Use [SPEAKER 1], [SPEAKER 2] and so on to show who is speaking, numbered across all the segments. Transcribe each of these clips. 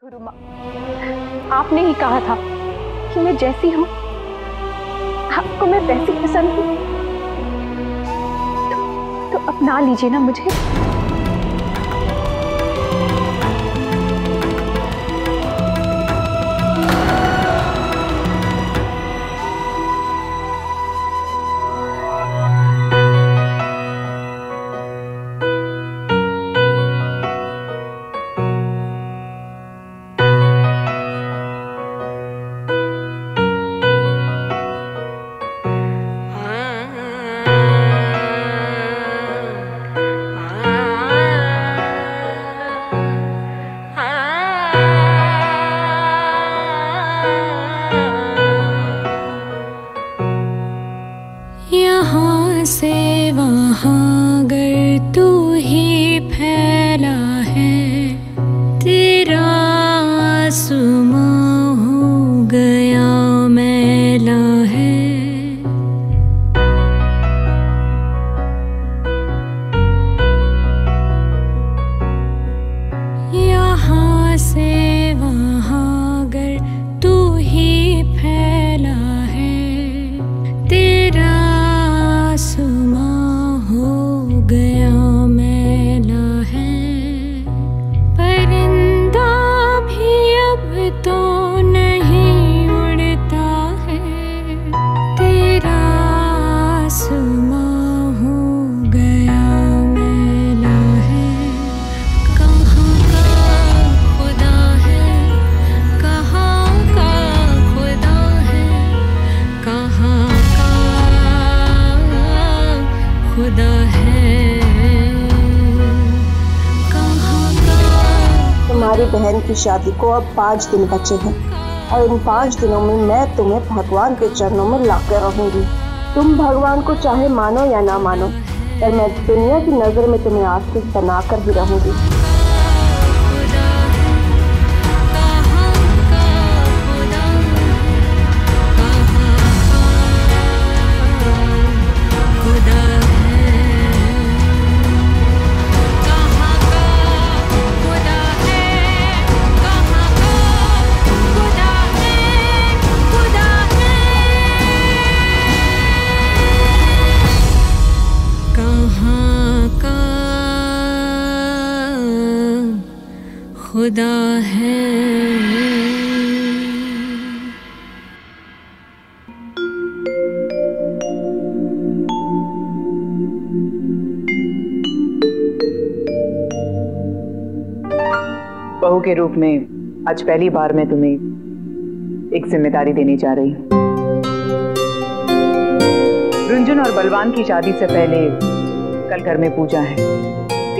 [SPEAKER 1] गुरु माँ, आपने ही कहा था कि मैं जैसी हूँ आपको मैं वैसी पसंद हूँ, तो अपना लीजिए ना मुझे।
[SPEAKER 2] यहाँ से वहाँ गर तू ही फैला है, तेरा आसमां हो गया मैला है। यहाँ से वहाँ गर तू ही फैला है, तेरा आसमां हो गया मैला है। परिंदा भी अब तो नहीं उड़ता है, तेरा आसमां हो गया मैला है। कहाँ का खुदा है, कहाँ का खुदा है, कहाँ खुदा है, कहाँ का।
[SPEAKER 3] तुम्हारी बहन की शादी को अब 5 दिन बचे हैं और इन 5 दिनों में मैं तुम्हें भगवान के चरणों में लाकर रहूंगी। तुम भगवान को चाहे मानो या ना मानो, पर मैं दुनिया की नजर में तुम्हें आस्तीन बनाकर ही रहूंगी।
[SPEAKER 2] खुदा है।
[SPEAKER 4] बहू के रूप में आज पहली बार मैं तुम्हें एक जिम्मेदारी देने जा रही हूँ। रुंझुन और बलवान की शादी से पहले कल घर में पूजा है।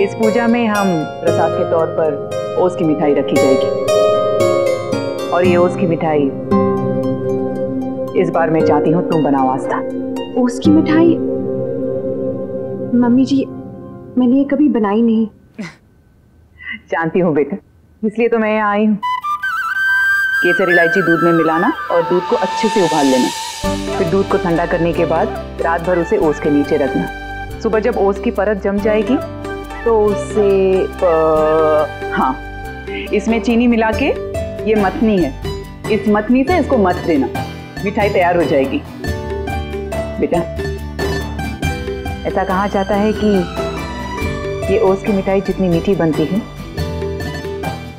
[SPEAKER 4] इस पूजा में हम प्रसाद के तौर पर ओस की मिठाई रखी जाएगी और ये ओस की मिठाई इस बार मैं चाहती हूँ तुम बनाओ आस्था।
[SPEAKER 1] ओस की मिठाई? मम्मी जी, मैंने ये कभी बनाई नहीं।
[SPEAKER 4] जानती हूँ बेटा, इसलिए तो मैं यहाँ आई हूँ। केसर इलायची दूध में मिलाना और दूध को अच्छे से उबाल लेना। फिर दूध को ठंडा करने के बाद रात भर उसे ओस के नीचे रखना। सुबह जब ओस की परत जम जाएगी तो उसे हाँ, इसमें चीनी मिला के, ये मथनी है, इस मथनी से इसको मथ देना, मिठाई तैयार हो जाएगी। बेटा, ऐसा कहा जाता है कि ये ओस की मिठाई जितनी मीठी बनती है,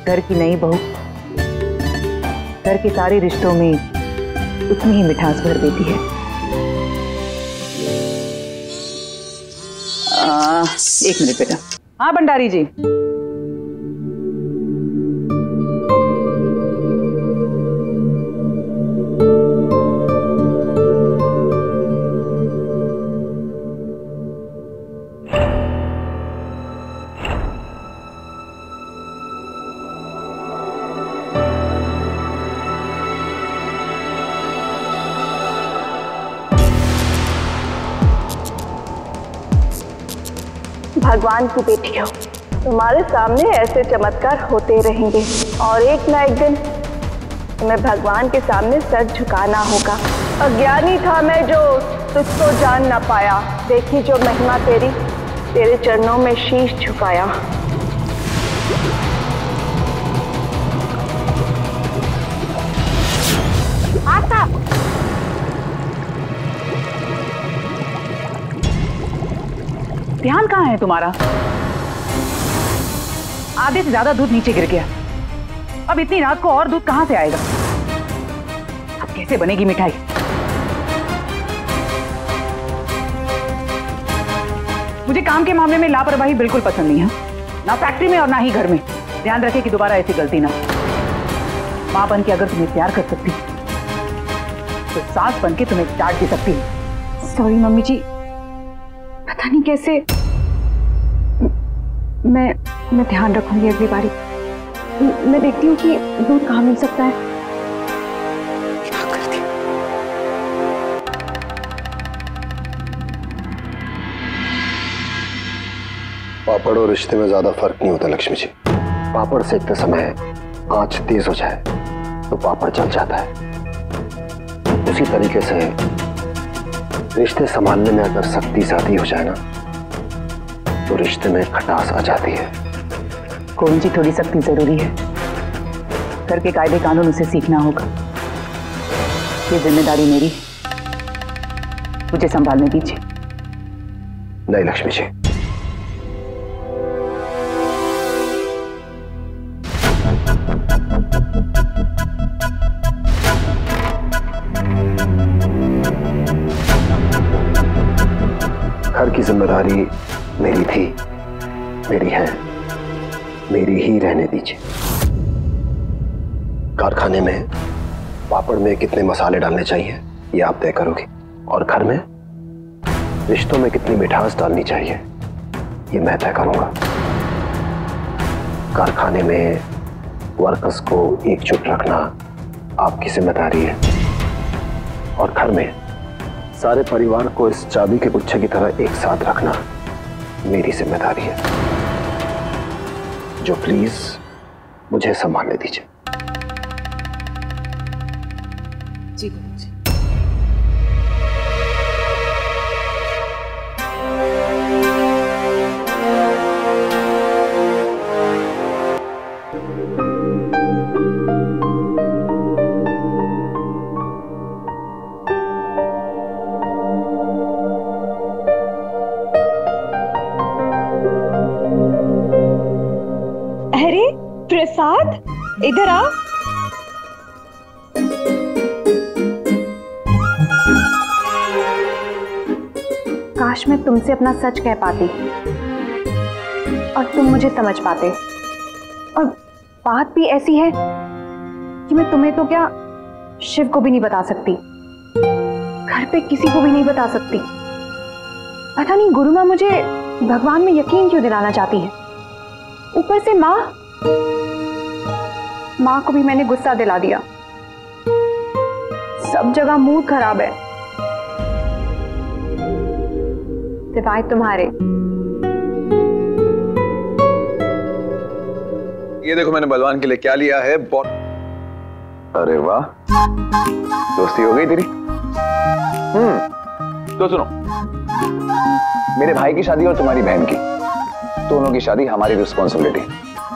[SPEAKER 4] घर की नई बहू घर के सारे रिश्तों में उतनी ही मिठास भर देती है। एक मिनट बेटा। हाँ भंडारी जी।
[SPEAKER 3] भगवान की बेटी हो, तुम्हारे सामने ऐसे चमत्कार होते रहेंगे और एक ना एक दिन तुम्हें भगवान के सामने सर झुकाना होगा। अज्ञानी था मैं जो तुझको जान ना पाया, देखी जो महिमा तेरी, तेरे चरणों में शीश झुकाया।
[SPEAKER 4] ध्यान कहाँ है तुम्हारा? आधे से ज्यादा दूध नीचे गिर गया। अब इतनी रात को और दूध कहाँ से आएगा? अब कैसे बनेगी मिठाई? मुझे काम के मामले में लापरवाही बिल्कुल पसंद नहीं है, ना फैक्ट्री में और ना ही घर में। ध्यान रखे कि दोबारा ऐसी गलती ना। माँ बन के अगर तुम्हें प्यार कर सकती तो सास बन के तुम्हें डांट दे सकती।
[SPEAKER 1] सॉरी मम्मी जी, पता नहीं कैसे। मैं ध्यान रखूंगी अगली बारी। मैं देखती हूँ कि दूध कहाँ मिल सकता है।
[SPEAKER 5] पापड़ और रिश्ते में ज्यादा फर्क नहीं होता लक्ष्मी जी। पापड़ सेकते समय आंच तेज हो जाए तो पापड़ जल जाता है। उसी तरीके से रिश्ते संभालने में अगर सख्ती ज्यादा हो जाए ना तो रिश्ते में खटास आ जाती है।
[SPEAKER 4] गोविंद जी, थोड़ी सख्ती जरूरी है। घर के कायदे कानून उसे सीखना होगा। ये जिम्मेदारी मेरी, मुझे संभालने दीजिए।
[SPEAKER 5] नहीं लक्ष्मी जी, घर की जिम्मेदारी मेरी थी, मेरी है, मेरी ही रहने दीजिए। कारखाने में पापड़ में कितने मसाले डालने चाहिए ये आप तय करोगे, और घर में रिश्तों में कितनी मिठास डालनी चाहिए ये मैं तय करूंगा। कारखाने में वर्कर्स को एकजुट रखना आपकी जिम्मेदारी है, और घर में सारे परिवार को इस चाबी के गुच्छे की तरह एक साथ रखना मेरी जिम्मेदारी है, जो प्लीज मुझे संभालने दीजिए।
[SPEAKER 4] जी गोविंद जी।
[SPEAKER 1] अरे प्रसाद, इधर आ। काश मैं तुमसे अपना सच कह पाती और तुम मुझे समझ पाते। और बात भी ऐसी है कि मैं तुम्हें तो क्या, शिव को भी नहीं बता सकती, घर पे किसी को भी नहीं बता सकती। पता नहीं गुरु माँ मुझे भगवान में यकीन क्यों दिलाना चाहती है। ऊपर से माँ को भी मैंने गुस्सा दिला दिया। सब जगह मूड खराब है सिवाय तुम्हारे।
[SPEAKER 6] ये देखो मैंने बलवान के लिए क्या लिया है। अरे वाह, दोस्ती हो गई तेरी। तो सुनो, मेरे भाई की शादी और तुम्हारी बहन की, दोनों की शादी हमारी रिस्पॉन्सिबिलिटी।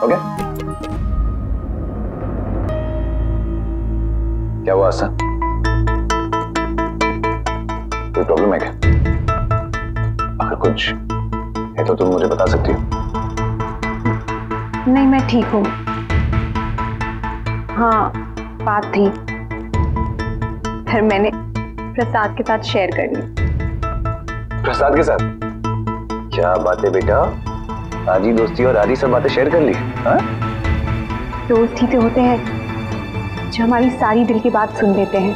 [SPEAKER 6] ओके? क्या हुआ आशा? कोई प्रॉब्लम है क्या? अगर कुछ है तो तुम मुझे बता सकती हो।
[SPEAKER 1] नहीं, मैं ठीक हूँ। हाँ, बात थी, फिर मैंने प्रसाद के साथ शेयर कर ली।
[SPEAKER 6] प्रसाद के साथ? क्या बात है बेटा, आजी दोस्ती और आजी सब बातें शेयर कर ली। हाँ?
[SPEAKER 1] दोस्त ही तो होते हैं जो हमारी सारी दिल की बात सुन लेते हैं।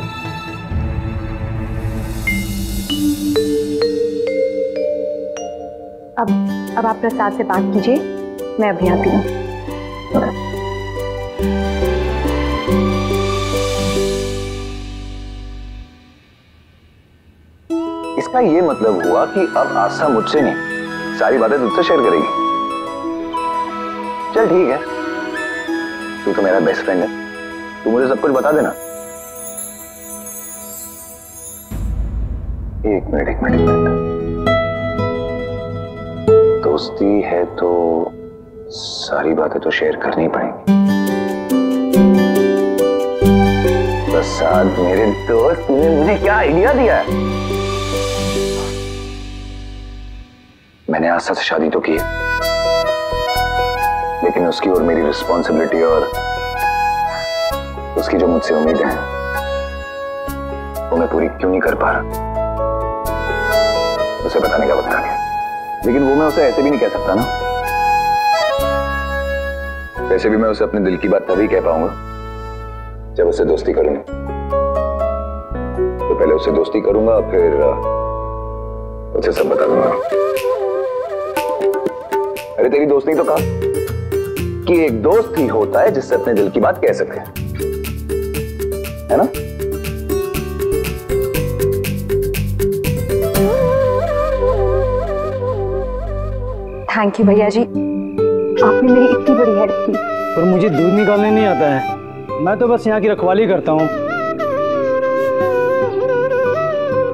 [SPEAKER 1] अब आप प्रसाद से बात कीजिए, मैं अभी आती हूँ।
[SPEAKER 6] इसका ये मतलब हुआ कि अब आशा मुझसे नहीं, सारी बातें तुझसे शेयर करेगी। चल ठीक है, तू तो मेरा बेस्ट फ्रेंड है, तू मुझे सब कुछ बता देना। एक मिनट। दोस्ती है तो सारी बातें तो शेयर करनी पड़ेंगी। प्रसाद मेरे दोस्त, तूने मुझे क्या आइडिया दिया है। मैंने आस्था से शादी तो की है, लेकिन उसकी और मेरी रिस्पॉन्सिबिलिटी और उसकी जो मुझसे उम्मीदें हैं वो मैं पूरी क्यों नहीं कर पा रहा, उसे बताने का वक्त आ गया। लेकिन वो मैं उसे ऐसे भी नहीं कह सकता ना। वैसे भी मैं उसे अपने दिल की बात तभी कह पाऊंगा जब उससे दोस्ती करूंगा। तो पहले उससे दोस्ती करूंगा, फिर उसे सब बता दूंगा। अरे तेरी दोस्त ने तो कहा कि एक दोस्त ही होता है जिससे अपने दिल की बात कह सकते हैं, है ना?
[SPEAKER 1] थैंक यू भैया जी, आपने मेरी इतनी बड़ी हेल्प की।
[SPEAKER 7] पर मुझे दूध निकालने नहीं आता है, मैं तो बस यहाँ की रखवाली करता हूँ।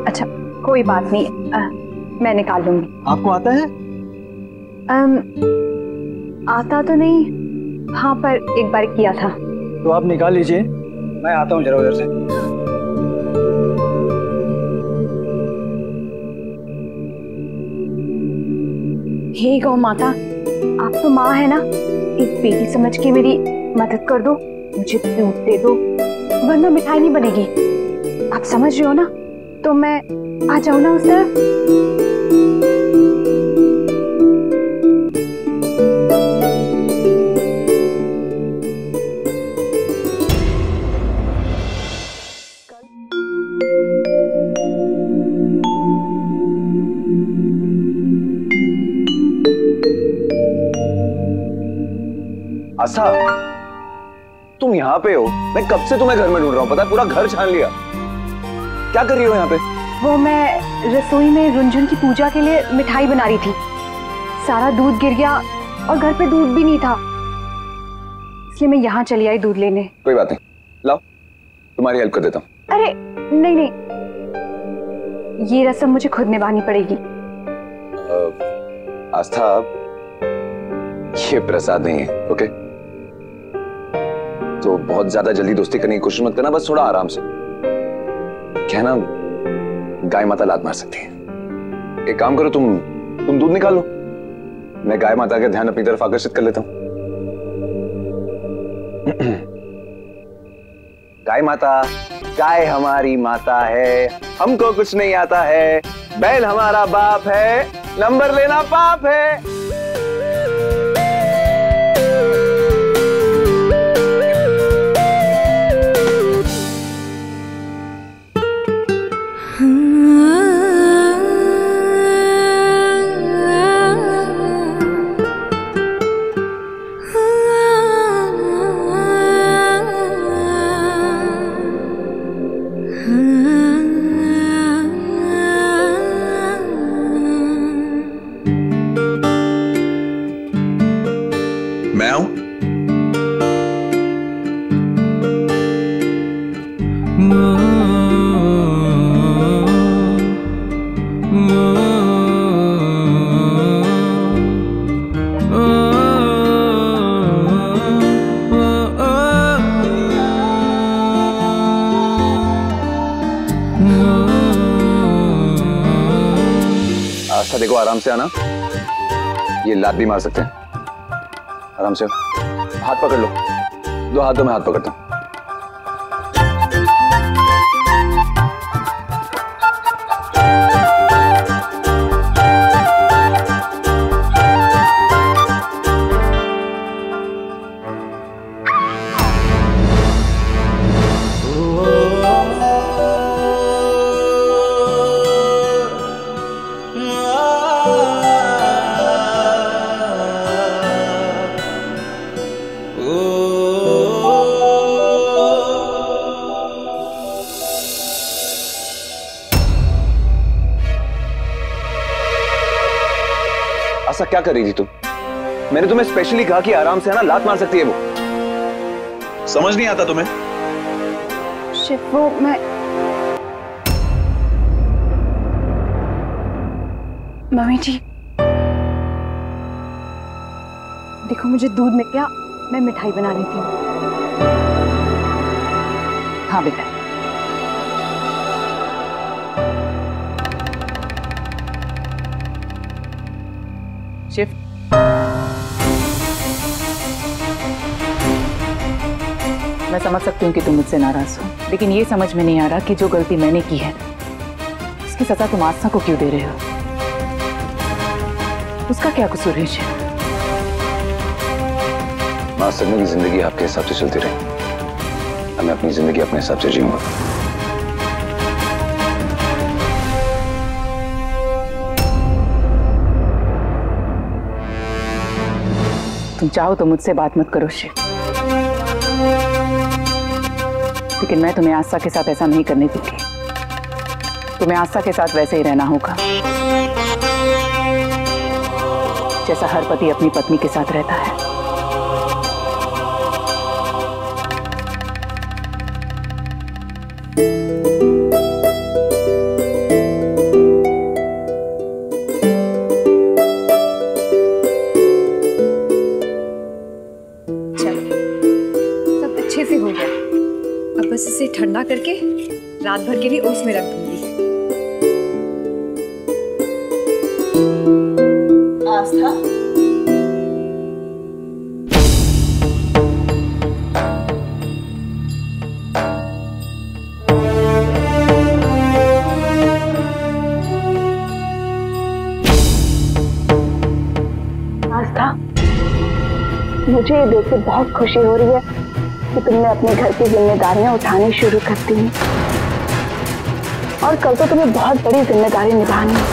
[SPEAKER 1] अच्छा कोई बात नहीं, मैं निकाल लूंगी।
[SPEAKER 7] आपको आता है?
[SPEAKER 1] आता तो नहीं, हाँ पर एक बार किया था।
[SPEAKER 7] तो आप निकाल लीजिए, मैं आता हूँ जरा उधर से।
[SPEAKER 1] हे गौ माता, आप तो माँ है ना, एक बेटी समझ के मेरी मदद कर दो, मुझे दूध दे दो, वरना मिठाई नहीं बनेगी। आप समझ रहे हो ना? तो मैं आ जाऊँ ना उस तरफ?
[SPEAKER 6] आस्था, तुम यहाँ पे हो? मैं कब से तुम्हें घर में ढूंढ रहा हूँ, पता है पूरा घर छान लिया। क्या कर रही हो यहाँ पे?
[SPEAKER 1] वो मैं रसोई में रुंझुन की पूजा के लिए मिठाई बना रही थी, सारा दूध गिर गया और घर पे दूध भी नहीं था, इसलिए मैं यहाँ चली आई दूध लेने।
[SPEAKER 6] कोई बात नहीं, लाओ तुम्हारी हेल्प कर देता हूँ।
[SPEAKER 1] अरे नहीं नहीं, ये रस्म मुझे खुद निभानी पड़ेगी।
[SPEAKER 6] आस्था, ये प्रसाद नहीं है, ओके? तो बहुत ज्यादा जल्दी दोस्ती करने की कोशिश मत करना, बस थोड़ा आराम से। क्या ना, गाय माता लात मार सकती है। एक काम करो, तुम दूध निकाल लो, मैं गाय माता का ध्यान अपनी तरफ आकर्षित कर लेता हूं। गाय माता, गाय हमारी माता है, हमको कुछ नहीं आता है, बैल हमारा बाप है, नंबर लेना पाप है। मैं आऊं? आस्था देखो, आराम से आना, ये लात भी मार सकते हैं। आराम से हाथ पकड़ लो, दो हाथों में हाथ पकड़ता हूं। आस्था, क्या कर रही थी तुम? मैंने तुम्हें स्पेशली कहा कि आराम से आना, लात मार सकती है वो। समझ नहीं आता तुम्हें?
[SPEAKER 1] शिव, वो मैं मम्मी जी देखो, मुझे दूध मिल गया, मैं मिठाई बना लेती हूँ।
[SPEAKER 4] हाँ बेटा, मैं समझ सकती हूँ कि तुम मुझसे नाराज हो, लेकिन ये समझ में नहीं आ रहा कि जो गलती मैंने की है उसकी सजा तुम आस्था को क्यों दे रहे हो? उसका क्या कसूर है शिव?
[SPEAKER 6] माँ, सदमे की जिंदगी आपके हिसाब से चलती रही, मैं अपनी जिंदगी अपने हिसाब से जीऊंगा।
[SPEAKER 4] तुम चाहो तो मुझसे बात मत करो शिव, लेकिन मैं तुम्हें आस्था के साथ ऐसा नहीं करने दूंगी। तुम्हें आस्था के साथ वैसे ही रहना होगा जैसा हर पति अपनी पत्नी के साथ रहता है।
[SPEAKER 1] बस इसे ठंडा करके रात भर के लिए ओस में रख दूंगी।
[SPEAKER 3] आस्था, आस्था, मुझे ये देख के बहुत खुशी हो रही है कि तुमने अपने घर की जिम्मेदारियां उठानी शुरू कर दी हैं। और कल तो तुम्हें बहुत बड़ी जिम्मेदारी निभानी है।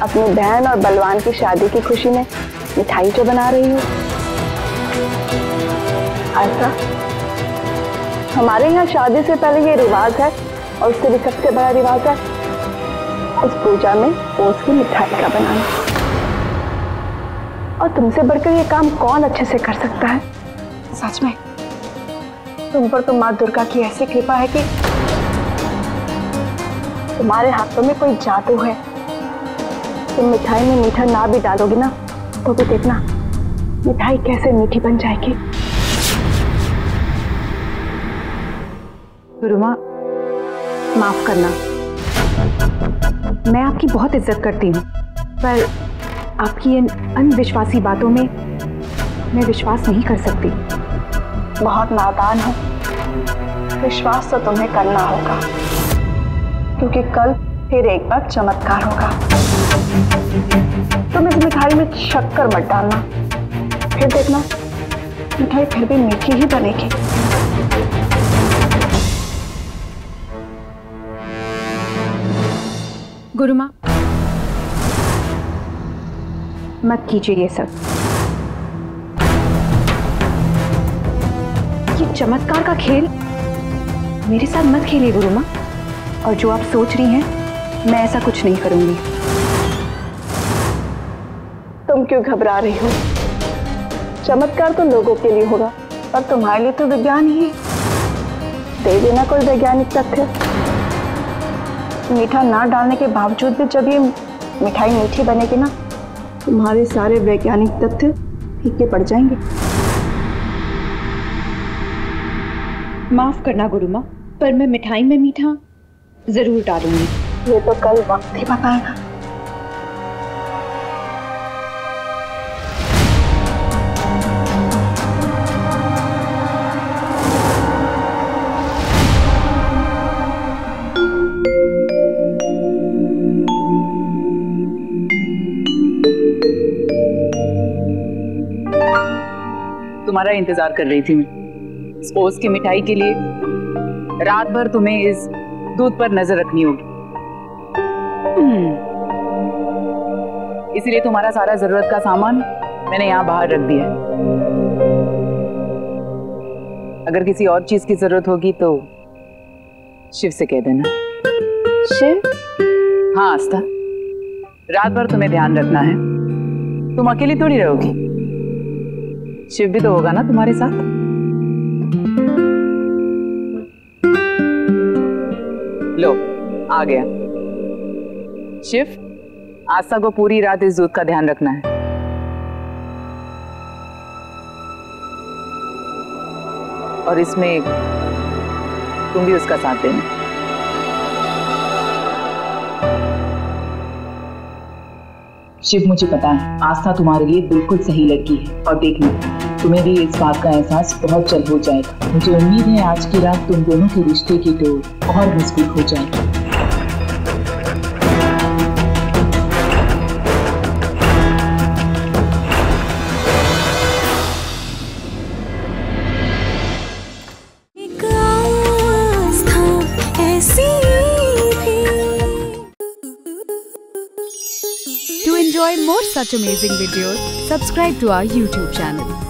[SPEAKER 3] अपनी बहन और बलवान की शादी की खुशी में मिठाई जो बना रही हो। आस्था, हमारे यहाँ शादी से पहले ये रिवाज है, और उससे भी सबसे बड़ा रिवाज है उस पूजा में ओस की मिठाई का बनाना। और तुमसे बढ़कर ये काम कौन अच्छे से कर सकता है? सच में तुम पर तो माँ दुर्गा की ऐसी कृपा है कि तुम्हारे हाथों में कोई जादू है। तुम मिठाई में मीठा ना भी डालोगी ना, तो भी देखना मिठाई कैसे मीठी बन जाएगी।
[SPEAKER 1] गुरुमा, माफ करना, मैं आपकी बहुत इज्जत करती हूँ, पर आपकी इन अंधविश्वासी बातों में मैं विश्वास नहीं कर सकती।
[SPEAKER 3] बहुत नादान हो। विश्वास तो तुम्हें करना होगा, क्योंकि कल फिर एक बार चमत्कार होगा। तुम इस मिठाई में शक्कर मत डालना, फिर देखना मिठाई फिर भी मीठी ही बनेगी।
[SPEAKER 1] गुरुमा, मत कीजिए ये सब। ये चमत्कार का खेल मेरे साथ मत खेलिए गुरुमा। और जो आप सोच रही हैं, मैं ऐसा कुछ नहीं करूंगी।
[SPEAKER 3] तुम क्यों घबरा रही हो? चमत्कार तो लोगों के लिए होगा, पर तुम्हारे लिए तो विज्ञान ही है। दे देना कोई वैज्ञानिक तथ्य। मीठा ना डालने के बावजूद भी जब ये मिठाई मीठी बनेगी ना, तुम्हारे सारे वैज्ञानिक तथ्य फीके पड़ जाएंगे।
[SPEAKER 1] माफ करना गुरुमा, पर मैं मिठाई में मीठा जरूर डालूंगी।
[SPEAKER 3] ये तो कल वक्त ही बताएगा।
[SPEAKER 4] तुम्हारा इंतजार कर रही थी मैं। इस ओस की मिठाई के लिए रात भर तुम्हें इस दूध पर नजर रखनी होगी। इसीलिए तुम्हारा सारा जरूरत का सामान मैंने यहाँ बाहर रख दिया है। अगर किसी और चीज की जरूरत होगी तो शिव से कह देना।
[SPEAKER 3] शिव?
[SPEAKER 4] हाँ आस्था, रात भर तुम्हें ध्यान रखना है। तुम अकेली थोड़ी रहोगी, शिव भी तो होगा ना तुम्हारे साथ। लो आ गया। शिव, आस्था को पूरी रात इस दूध का ध्यान रखना है। और इसमें तुम भी उसका साथ देना। शिव, मुझे पता है आस्था तुम्हारे लिए बिल्कुल सही लड़की है। और देखना,
[SPEAKER 8] तुम्हें भी इस बात का एहसास बहुत जल्द हो जाएगा। मुझे उम्मीद है आज की रात तुम दोनों के रिश्ते की डोर और मजबूत हो जाएगी।
[SPEAKER 9] To enjoy more such amazing videos, subscribe to our YouTube channel.